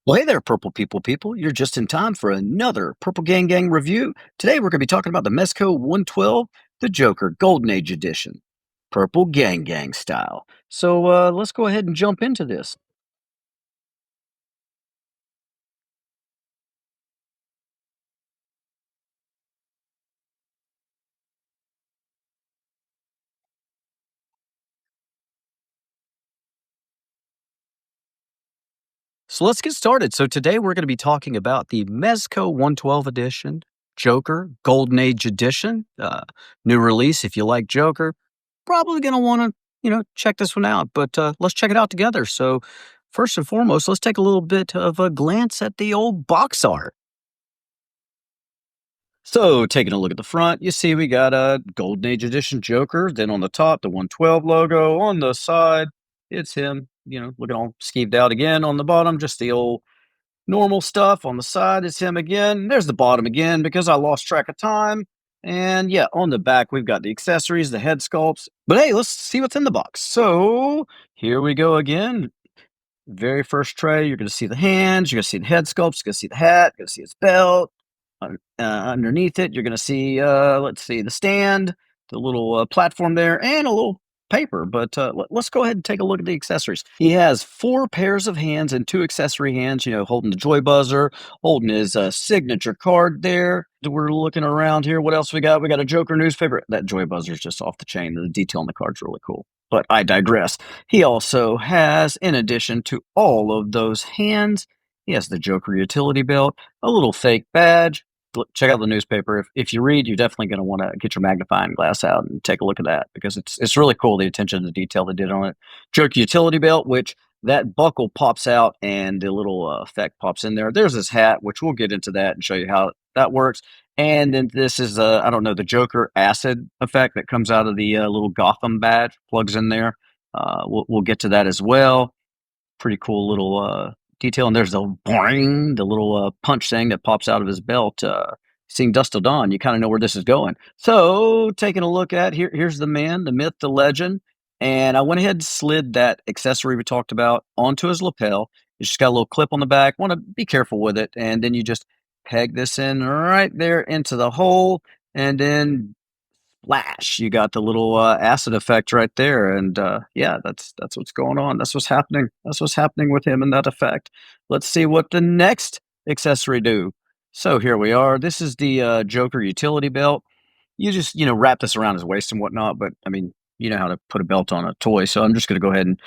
Well, hey there, Purple people. You're just in time for another Purple Gang review. Today, we're going to be talking about the Mezco 112, the Joker Golden Age Edition, Purple Gang style. So let's go ahead and jump into this. So let's get started. So today, we're going to be talking about the Mezco 112 edition, Joker Golden Age Edition, new release. If you like Joker, probably going to want to, check this one out. But let's check it out together. So first and foremost, let's take a little bit of a glance at the old box art. So, taking a look at the front, you see we got a Golden Age Edition Joker. Then on the top, the 112 logo. On the side, it's him, looking all skeeved out again. On the bottom, just the old normal stuff. On the side, it's him again. There's the bottom again because I lost track of time. And yeah, on the back, we've got the accessories, the head sculpts. But hey, let's see what's in the box. So, here we go again. Very first tray, you're going to see the hands, you're going to see the head sculpts, you're going to see the hat, you're going to see his belt. Underneath it, you're going to see, let's see, the stand, the little platform there, and a little paper. But let's go ahead and take a look at the accessories. He has four pairs of hands and two accessory hands, holding the joy buzzer, holding his signature card there. We're looking around here. What else we got? We got a Joker newspaper. That joy buzzer is just off the chain. The detail on the card's really cool. But I digress. He also has, in addition to all of those hands, he has the Joker utility belt, a little fake badge. Check out the newspaper. If you read, you're definitely going to want to get your magnifying glass out and take a look at that because it's really cool, the attention to detail they did on it. Joker utility belt, which that buckle pops out and the little effect pops in there. There's his hat, which we'll get into that and show you how that works. And then this is, I don't know, the Joker acid effect that comes out of the little Gotham badge, plugs in there. We'll get to that as well. Pretty cool little detail. And there's the boing, the little punch thing that pops out of his belt. Seeing Dust Till Dawn, you kind of know where this is going. So, taking a look at here's the man, the myth, the legend. And I went ahead and slid that accessory we talked about onto his lapel. It's just got a little clip on the back. Want to be careful with it. And then you just peg this in right there into the hole. And then splash, you got the little acid effect right there. And yeah, that's what's going on. That's what's happening. That's what's happening with him and that effect. Let's see what the next accessory do. So here we are. This is the Joker utility belt. You just wrap this around his waist and whatnot, but I mean, you know how to put a belt on a toy, so I'm just going to go ahead and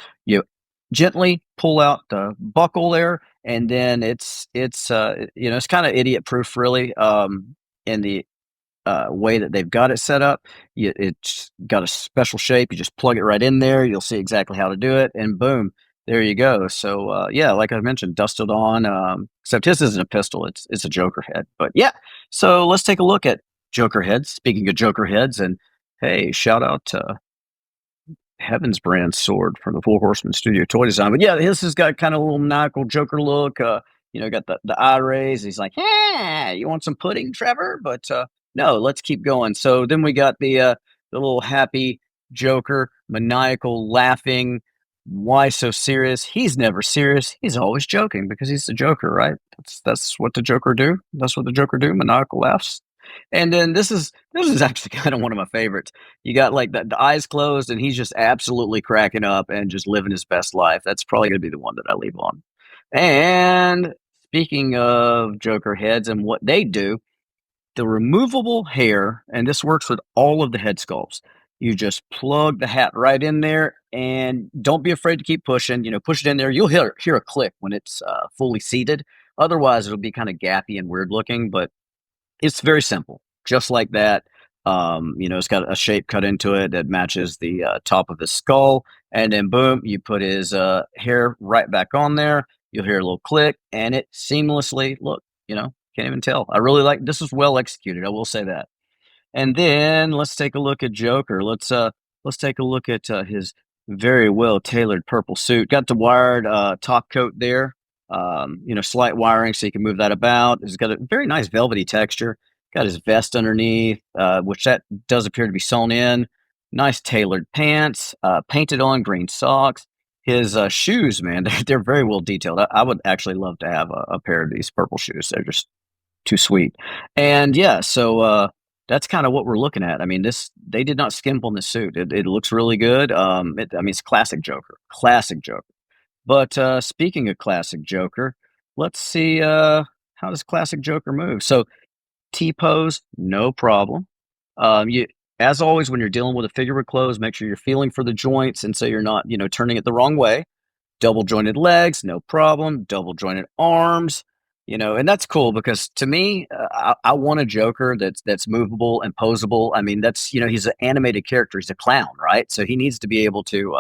gently pull out the buckle there, and then it's kind of idiot proof, really. In the way that they've got it set up. It's got a special shape. You just plug it right in there. You'll see exactly how to do it, and boom, there you go. So yeah, like I mentioned, dusted on. Except his isn't a pistol; it's a Joker head. But yeah, so let's take a look at Joker heads. Speaking of Joker heads, and hey, shout out to Heaven's Brand sword from the Four Horsemen Studio toy design. But yeah, his has got kind of a little maniacal Joker look. Got the eye rays. He's like, "Yeah, you want some pudding, Trevor?" But no, let's keep going. So then we got the little happy Joker, maniacal, laughing. Why so serious? He's never serious. He's always joking because he's the Joker, right? That's what the Joker do. That's what the Joker do. Maniacal laughs. And then this is actually kind of one of my favorites. You got like the eyes closed, and he's just absolutely cracking up and just living his best life. That's probably going to be the one that I leave on. And speaking of Joker heads and what they do, the removable hair, and this works with all of the head sculpts. You just plug the hat right in there, and don't be afraid to keep pushing. Push it in there. You'll hear a click when it's fully seated. Otherwise, it'll be kind of gappy and weird looking, but it's very simple, just like that. It's got a shape cut into it that matches the top of his skull, and then boom, you put his hair right back on there. You'll hear a little click, and it seamlessly look. Can't even tell. I really like this. Is well executed. I will say that. And then let's take a look at Joker. Let's take a look at his very well tailored purple suit. Got the wired top coat there. Slight wiring so you can move that about. It's got a very nice velvety texture. Got his vest underneath, which that does appear to be sewn in. Nice tailored pants, painted on green socks. His, shoes, man, they're very well detailed. I would actually love to have a pair of these purple shoes. They're just too sweet. And yeah, so, that's kinda what we're looking at. I mean, this they did not skimp on this suit. It looks really good. I mean, it's classic Joker, classic Joker. But, speaking of classic Joker, let's see, how does classic Joker move? So, T-pose, no problem. You as always, when you're dealing with a figure with clothes, make sure you're feeling for the joints, and so you're not, turning it the wrong way. Double jointed legs, no problem. Double jointed arms, and that's cool because to me, I want a Joker that's movable and posable. I mean, he's an animated character. He's a clown, right? So he needs to be able to,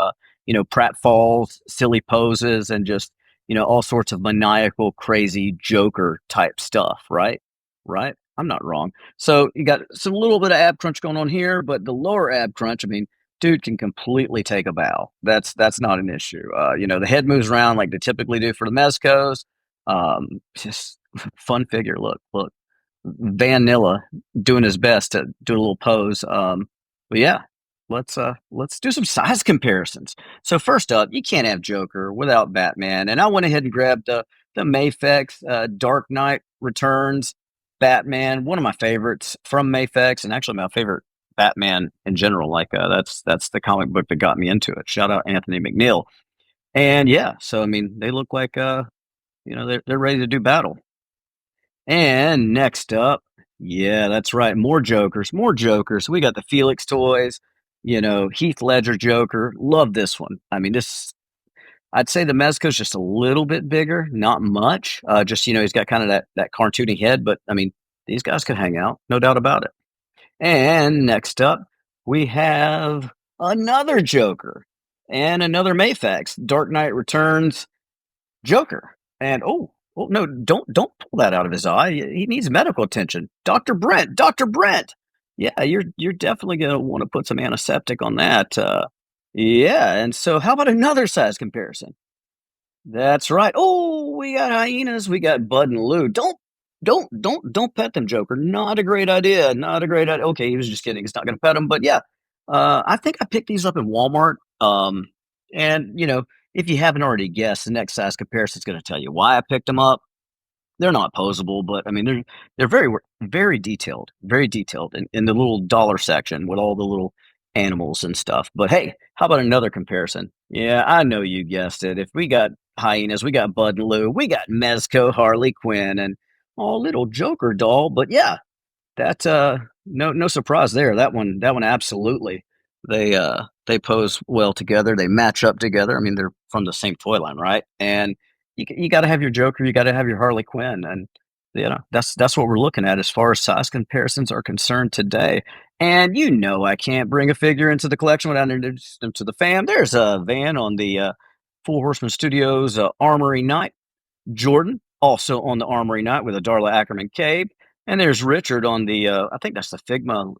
pratfalls, silly poses, and just, all sorts of maniacal, crazy Joker type stuff, right? Right? I'm not wrong. So you got some little bit of ab crunch going on here, but the lower ab crunch, I mean, dude can completely take a bow. That's not an issue. The head moves around like they typically do for the Mezcos. Just fun figure. Look, Vanilla doing his best to do a little pose. But yeah, let's do some size comparisons. So first up, you can't have Joker without Batman, and I went ahead and grabbed the Mafex Dark Knight Returns Batman, one of my favorites from Mafex, and actually my favorite Batman in general. Like that's the comic book that got me into it. Shout out Anthony McNeil. And yeah, so I mean they look like they're ready to do battle. And next up, yeah, that's right, more Jokers, more Jokers. We got the Felix toys, Heath Ledger Joker. Love this one. I mean, this I'd say the Mezco's just a little bit bigger, not much. Just he's got kind of that cartoony head, but I mean, these guys could hang out, no doubt about it. And next up, we have another Joker and another Mafex, Dark Knight Returns Joker. And oh no, don't pull that out of his eye. He needs medical attention. Dr. Brent, Dr. Brent. Yeah, you're definitely gonna want to put some antiseptic on that. Yeah, and so how about another size comparison? That's right. Oh, we got hyenas. We got Bud and Lou. Don't pet them, Joker. Not a great idea. Not a great idea. Okay, he was just kidding. He's not going to pet them, but yeah, I think I picked these up in Walmart. And if you haven't already guessed, the next size comparison is going to tell you why I picked them up. They're not posable, but I mean they're very detailed in the little dollar section with all the little animals and stuff. But hey, how about another comparison? Yeah, I know you guessed it. If we got hyenas, we got Bud and Lou, we got Mezco, Harley Quinn, and all little Joker doll. But yeah, that, no surprise there. That one absolutely. They pose well together, they match up together. I mean, they're from the same toy line, right? And you gotta have your Joker, you gotta have your Harley Quinn, and, that's what we're looking at as far as size comparisons are concerned today. And I can't bring a figure into the collection without introducing them to the fam. There's a Van on the, Full Horseman Studios, Armory Night. Jordan, also on the Armory Night with a Darla Ackerman cape. And there's Richard on the, I think that's the Figma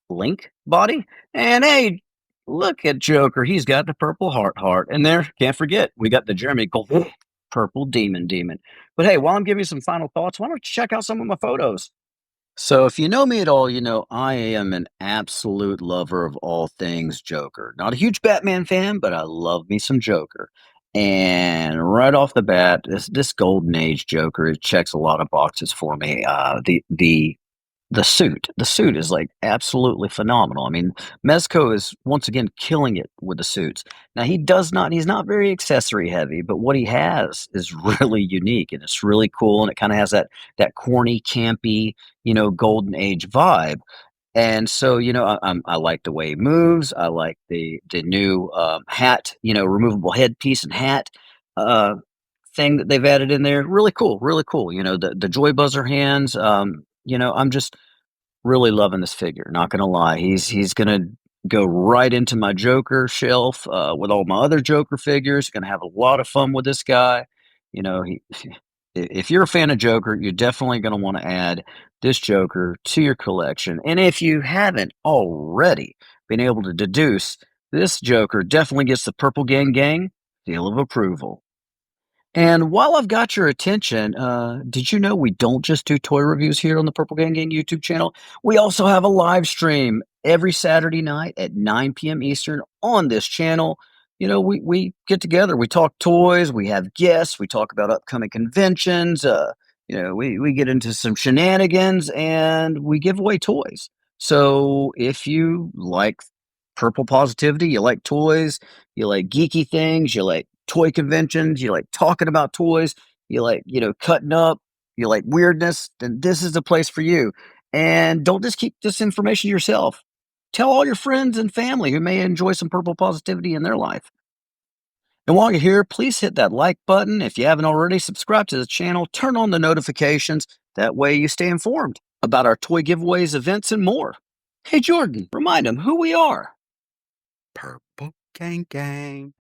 Link body. And hey, look at Joker. He's got the purple heart. And there, can't forget, we got the Jeremy Gold purple demon. But hey, while I'm giving you some final thoughts, why don't you check out some of my photos? So, if you know me at all, you know I am an absolute lover of all things Joker. Not a huge Batman fan, but I love me some Joker. And right off the bat, this golden age Joker, it checks a lot of boxes for me. The suit is like absolutely phenomenal. I mean, Mezco is once again killing it with the suits. Now he's not very accessory heavy, but what he has is really unique and it's really cool and it kind of has that corny, campy, golden age vibe. And so, I like the way he moves. I like the new hat, removable headpiece and hat uh, thing that they've added in there. Really cool, really cool. The joy buzzer hands. I'm just really loving this figure, not gonna lie. He's gonna go right into my Joker shelf, with all my other Joker figures. Gonna have a lot of fun with this guy. He if you're a fan of Joker, you're definitely gonna wanna add this Joker to your collection, and if you haven't already been able to deduce, this Joker definitely gets the Purple Gang seal of approval. And while I've got your attention, did you know we don't just do toy reviews here on the Purple Gang YouTube channel? We also have a live stream every Saturday night at 9 p.m. Eastern on this channel. We get together, we talk toys, we have guests, we talk about upcoming conventions. We get into some shenanigans and we give away toys. So if you like purple positivity, you like toys, you like geeky things, you like toy conventions, you like talking about toys, you like, cutting up, you like weirdness, then this is the place for you. And don't just keep this information to yourself. Tell all your friends and family who may enjoy some purple positivity in their life. And while you're here, please hit that like button. If you haven't already, subscribe to the channel, turn on the notifications. That way you stay informed about our toy giveaways, events, and more. Hey, Jordan, remind them who we are. Purple gang gang.